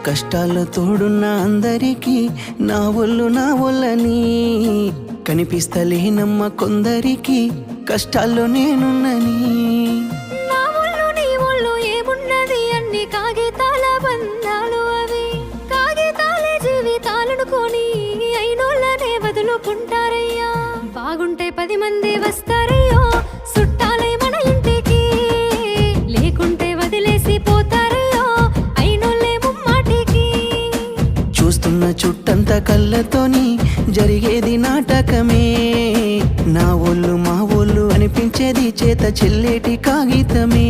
కష్టాల్లో తోడున్న అందరికీ నా ఒళ్ళని కనిపిస్తలేనమ్మ కొందరికి కష్టాల్లో నేనున్నని. నా ఒళ్ళు నీ ఒళ్ళు ఏమున్నది అన్ని కాగితాల బంధాలు, అవి కాగితాలే జీవితాలనుకొని అయినోళ్ళనే వదులుకుంటారయ్యా. బాగుంటే 10 మంది వస్తారయ్యో చుట్టాలై మన ఇంటికి, లేకుంటే వదిలేసి పోతారయ్యో అయినోళ్ళే ముమ్మాటికి. చూస్తున్న చుట్టంత కళ్ళతోని జరిగేది నాటకమే, నా ఒళ్ళు మా ఒళ్ళు అనిపించేది చేత చెల్లేటి కాగితమే.